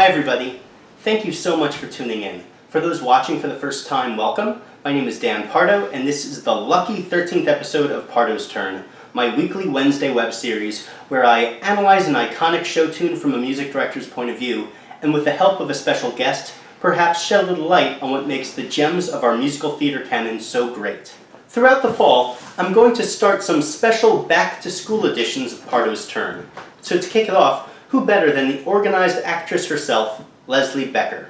Hi everybody. Thank you so much for tuning in. For those watching for the first time, welcome. My name is Dan Pardo, and this is the lucky 13th episode of Pardo's Turn, my weekly Wednesday web series where I analyze an iconic show tune from a music director's point of view, and with the help of a special guest, perhaps shed a little light on what makes the gems of our musical theater canon so great. Throughout the fall, I'm going to start some special back-to-school editions of Pardo's Turn. So to kick it off, who better than the organized actress herself, Leslie Becker.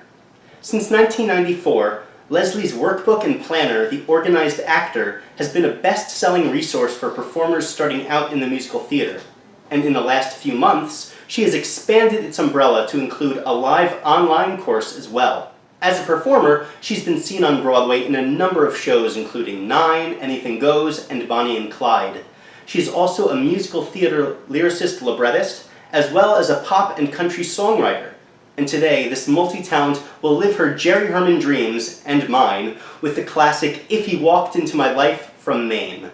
Since 1994, Leslie's workbook and planner, The Organized Actor, has been a best-selling resource for performers starting out in the musical theater. And in the last few months, she has expanded its umbrella to include a live online course as well. As a performer, she's been seen on Broadway in a number of shows including Nine, Anything Goes, and Bonnie and Clyde. She's also a musical theater lyricist librettist, as well as a pop and country songwriter. And today, this multi-talent will live her Jerry Herman dreams, and mine, with the classic If He Walked Into My Life from Mame.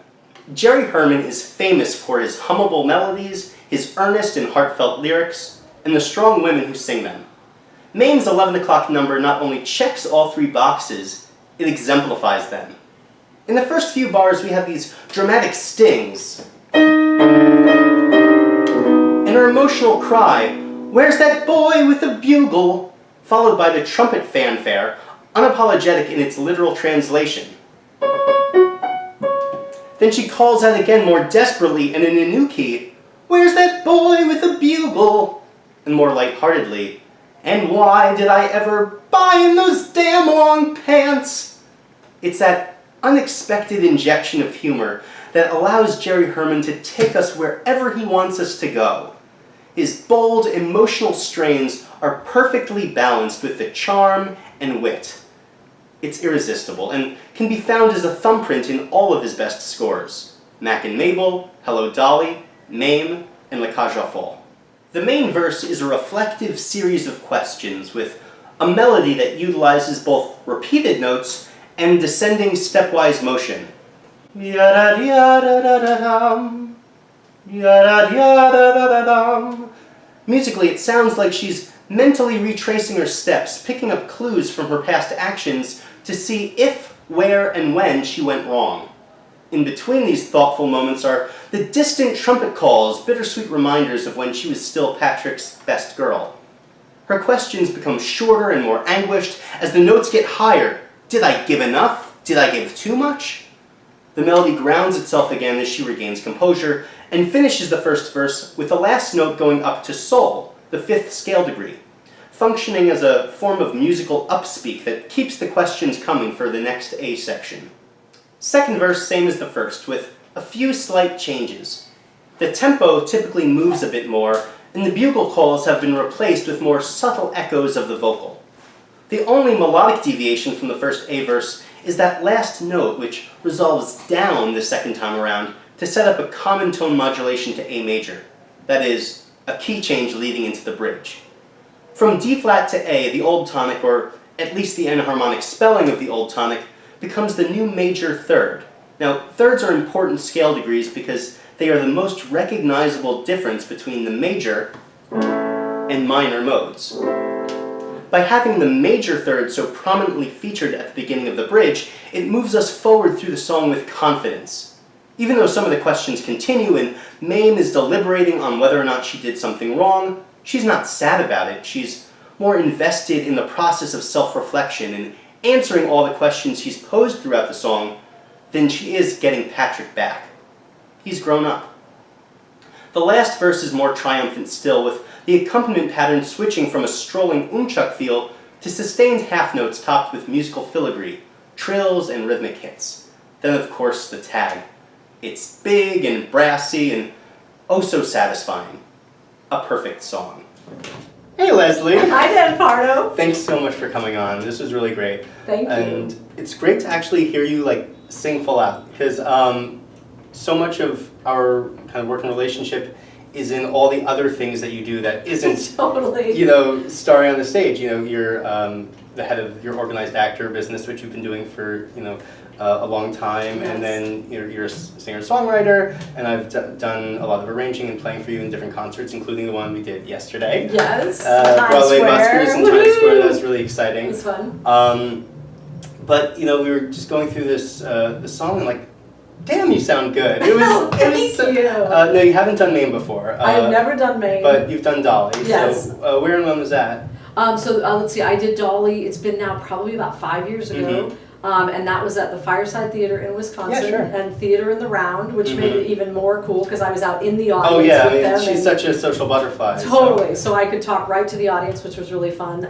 Jerry Herman is famous for his hummable melodies, his earnest and heartfelt lyrics, and the strong women who sing them. Mame's 11 o'clock number not only checks all three boxes, it exemplifies them. In the first few bars, we have these dramatic stings, and her emotional cry, "Where's that boy with a bugle?" followed by the trumpet fanfare, unapologetic in its literal translation. Then she calls out again more desperately and in a new key, "Where's that boy with a bugle?" and more lightheartedly, "And why did I ever buy him those damn long pants?" It's that unexpected injection of humor that allows Jerry Herman to take us wherever he wants us to go. His bold, emotional strains are perfectly balanced with the charm and wit. It's irresistible and can be found as a thumbprint in all of his best scores: Mac and Mabel, Hello Dolly, Mame, and La Cage aux Folles. The main verse is a reflective series of questions with a melody that utilizes both repeated notes and descending stepwise motion. Yada-yada-da-da-dum, yada-yada-da-da-dum. Musically, it sounds like she's mentally retracing her steps, picking up clues from her past actions to see if, where, and when she went wrong. In between these thoughtful moments are the distant trumpet calls, bittersweet reminders of when she was still Patrick's best girl. Her questions become shorter and more anguished as the notes get higher. Did I give enough? Did I give too much? The melody grounds itself again as she regains composure and finishes the first verse with the last note going up to sol, the fifth scale degree, functioning as a form of musical upspeak that keeps the questions coming for the next A section. Second verse, same as the first, with a few slight changes. The tempo typically moves a bit more, and the bugle calls have been replaced with more subtle echoes of the vocal. The only melodic deviation from the first A verse is that last note, which resolves down the second time around to set up a common tone modulation to A major. That is, a key change leading into the bridge. From D flat to A, the old tonic, or at least the enharmonic spelling of the old tonic, becomes the new major third. Now, thirds are important scale degrees because they are the most recognizable difference between the major and minor modes. By having the major third so prominently featured at the beginning of the bridge, it moves us forward through the song with confidence. Even though some of the questions continue and Mame is deliberating on whether or not she did something wrong, she's not sad about it. She's more invested in the process of self-reflection and answering all the questions he's posed throughout the song than she is getting Patrick back. He's grown up. The last verse is more triumphant still, with the accompaniment pattern switching from a strolling unchuk feel to sustained half notes topped with musical filigree, trills, and rhythmic hits. Then, of course, the tag. It's big and brassy and oh so satisfying. A perfect song. Hey, Leslie. Hi, Dan Pardo. Thanks so much for coming on. This was really great. Thank you. And it's great to actually hear you sing full out, because so much of our kind of working relationship is in all the other things that you do that isn't, Totally. starring on the stage. You're the head of your organized actor business, which you've been doing for, a long time, Yes. and then you're a singer-songwriter, and I've done a lot of arranging and playing for you in different concerts, including the one we did yesterday. Yes, Broadway Buskers in Times Square. That was really exciting. It was fun. But we were just going through this song and like, damn, you sound good. It was. Thank you. No, you haven't done Mame before. I've never done Mame. But you've done Dolly. Yes. So where and when was that? Let's see, I did Dolly, it's been now probably about 5 years ago. And that was at the Fireside Theater in Wisconsin, Yeah, sure. and Theater in the Round, which made it even more cool because I was out in the audience Oh yeah, with them. she's such a social butterfly. Totally, so I could talk right to the audience, which was really fun.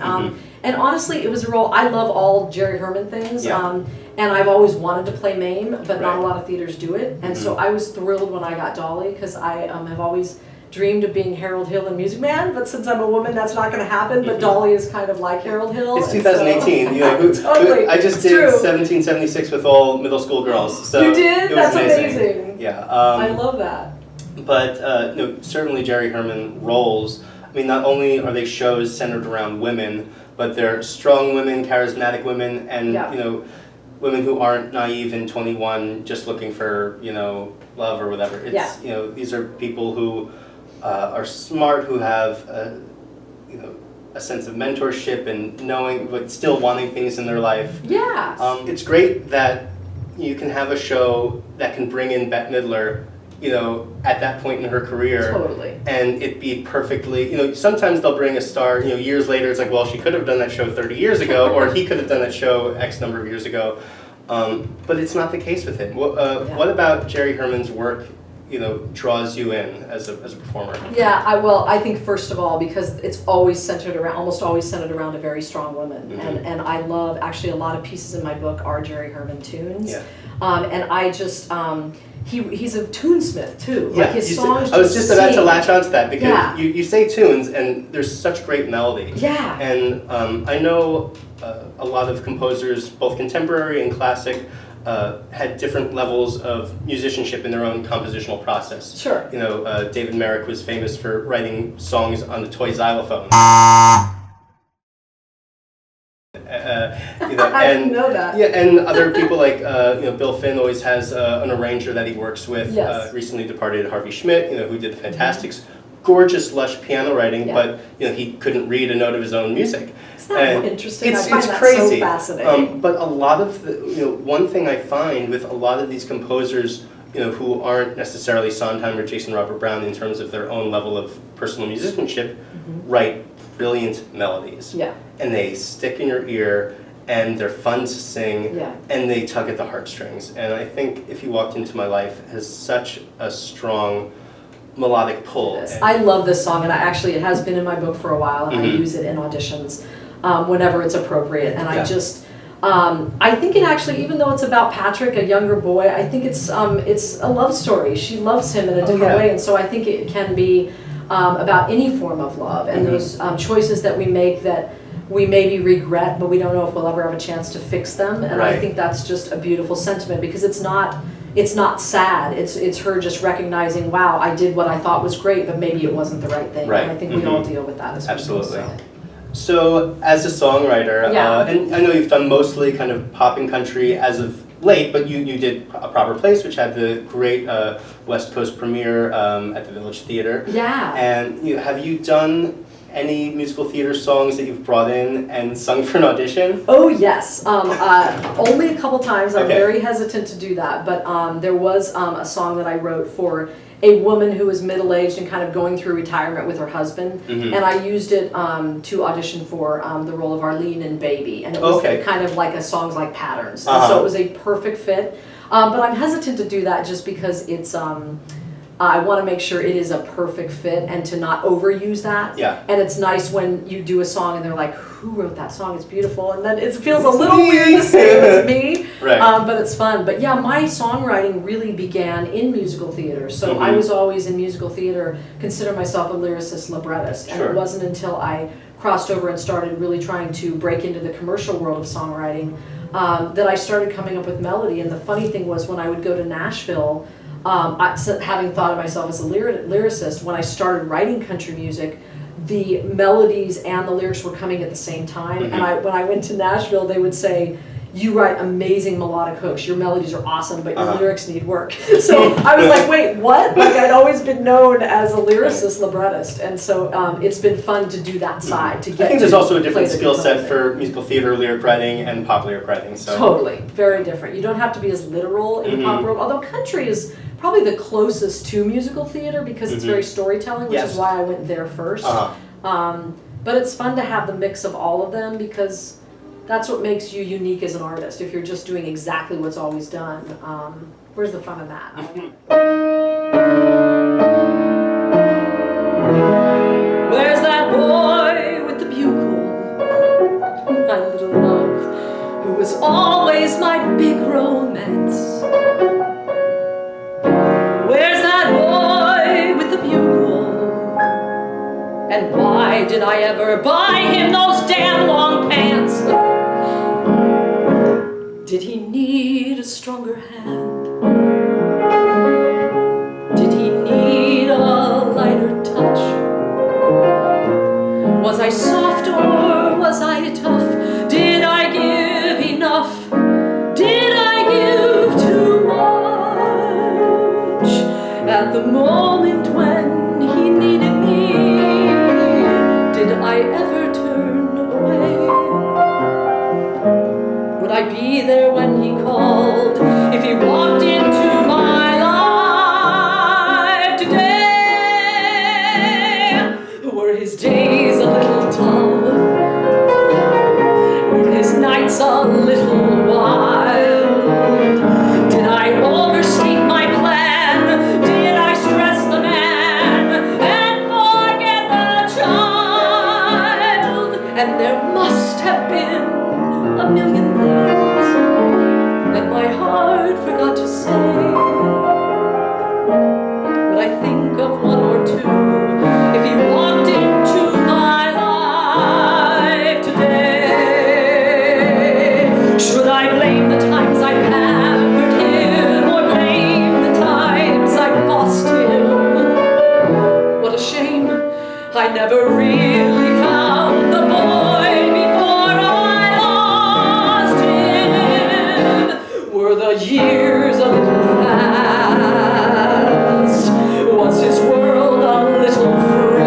And honestly, it was a role, I love all Jerry Herman things, Yeah. and I've always wanted to play Mame, but not Right. a lot of theaters do it. And so I was thrilled when I got Dolly, because I have always dreamed of being Harold Hill in Music Man, but since I'm a woman, that's not going to happen. But Dolly is kind of like Harold Hill. It's 2018. Totally. I just did True. 1776 with all middle school girls. So You did? It was That's amazing. Yeah. I love that. But certainly Jerry Herman roles. I mean, not only are they shows centered around women, but they're strong women, charismatic women, and women who aren't naive and 21, just looking for love or whatever. It's these are people who are smart, who have a sense of mentorship and knowing, but still wanting things in their life. Yeah. It's great that you can have a show that can bring in Bette Midler, at that point in her career. Totally. And it be perfectly, sometimes they'll bring a star, years later, it's like, well, she could have done that show 30 years ago, or he could have done that show X number of years ago. But it's not the case with him. What about Jerry Herman's work, draws you in as a performer? Yeah, I think first of all, because it's almost always centered around a very strong woman. And I love, actually a lot of pieces in my book are Jerry Herman tunes. Yeah. And I just, he's a tunesmith too. Yeah, like his songs I was just about to latch onto that, because Yeah. you say tunes and there's such great melody. Yeah. And I know a lot of composers, both contemporary and classic, had different levels of musicianship in their own compositional process. Sure. David Merrick was famous for writing songs on the toy xylophone. I didn't know that. Yeah, and other people like Bill Finn always has an arranger that he works with. Yes. Recently departed Harvey Schmidt, who did the Fantastics. Gorgeous, lush piano writing, but he couldn't read a note of his own music. Isn't that interesting? It's I find that crazy. so fascinating. But a lot of one thing I find with a lot of these composers, who aren't necessarily Sondheim or Jason Robert Brown in terms of their own level of personal musicianship, write brilliant melodies. Yeah. And they stick in your ear, and they're fun to sing, and they tug at the heartstrings. And I think If You Walked Into My Life has such a strong melodic pull. I love this song, and it has been in my book for a while, and I use it in auditions whenever it's appropriate. And I think it actually, even though it's about Patrick, a younger boy, I think it's a love story. She loves him in a different way, and so I think it can be about any form of love, and those choices that we make that we maybe regret, but we don't know if we'll ever have a chance to fix them. And I think that's just a beautiful sentiment, because it's not sad. It's her just recognizing, wow, I did what I thought was great, but maybe it wasn't the right thing. Right. And I think we all deal with that as well. Absolutely. So as a songwriter, and I know you've done mostly kind of pop and country as of late, but you did A Proper Place, which had the great West Coast premiere at the Village Theatre. Yeah. And have you done any musical theater songs that you've brought in and sung for an audition? Oh yes, only a couple times. I'm very hesitant to do that, but there was a song that I wrote for a woman who was middle-aged and kind of going through retirement with her husband, and I used it to audition for the role of Arlene in Baby, and it was kind of like songs like patterns, and so it was a perfect fit. But I'm hesitant to do that just because it's I want to make sure it is a perfect fit and to not overuse that. Yeah. And it's nice when you do a song and they're like, who wrote that song? It's beautiful. And then it feels a little weird to say it was me. Right. But it's fun. But yeah, my songwriting really began in musical theater. So I was always in musical theater, consider myself a lyricist, librettist. And it wasn't until I crossed over and started really trying to break into the commercial world of songwriting that I started coming up with melody. And the funny thing was, when I would go to Nashville, having thought of myself as a lyricist, when I started writing country music, the melodies and the lyrics were coming at the same time. And when I went to Nashville, they would say, you write amazing melodic hooks, your melodies are awesome, but your lyrics need work. So I was like, wait, what? Like, I'd always been known as a lyricist, librettist, and so it's been fun to do that side, to get I think there's also a different play the skill set composer. for musical theater lyric writing and pop lyric writing. So Totally, very different. You don't have to be as literal in the pop world, although country is probably the closest to musical theater because it's very storytelling, which is why I went there first. But it's fun to have the mix of all of them because that's what makes you unique as an artist. If you're just doing exactly what's always done, where's the fun in that? Where's that boy with the bugle? My little love, who was always my big romance. Where's that boy with the bugle? And why did I ever buy him those damn long pants? Did he need a stronger hand? Did he need a lighter touch? Was I soft or was I tough? Did I give enough? Did I give too much? At the moment when he needed me, did I ever turn away? Would I be there when he called if he walked into my life today? Were his days a little dull? Were his nights a little wild? Did I overstate my plan? Did I stress the man and forget the child? And there must have been a million things that my heart forgot to say. But I think of one or two if he walked into my life today. Should I blame the times I pampered him or blame the times I bossed him? What a shame, I never really found the boy before I lost him. Were the years a little fast? Was his world a little free?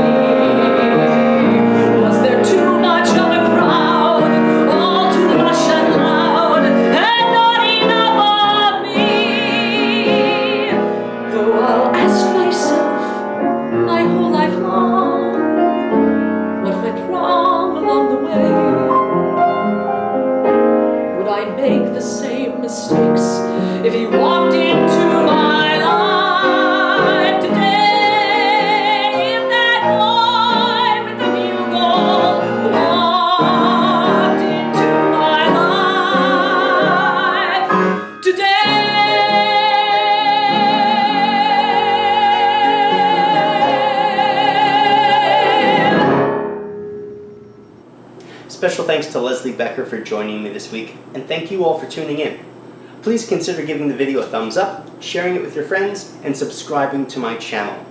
Was there too much of a crowd, all too lush and loud, and not enough of me? Though I'll ask myself my whole life long, what went wrong along the way? Would I make the same mistakes if he walked into my life today? If that boy with the bugle walked into my life today? special thanks to Leslie Becker for joining me this week, and thank you all for tuning in. Please consider giving the video a thumbs up, sharing it with your friends, and subscribing to my channel.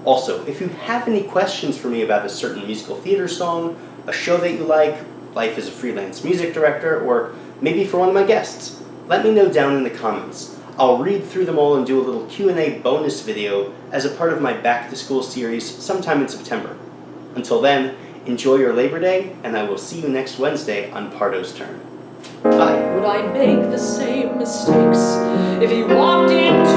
Also, if you have any questions for me about a certain musical theater song, a show that you like, life as a freelance music director, or maybe for one of my guests, let me know down in the comments. I'll read through them all and do a little Q&A bonus video as a part of my Back to School series sometime in September. Until then, enjoy your Labor Day, and I will see you next Wednesday on Pardo's Turn. Bye. Would I make the same mistakes if he walked into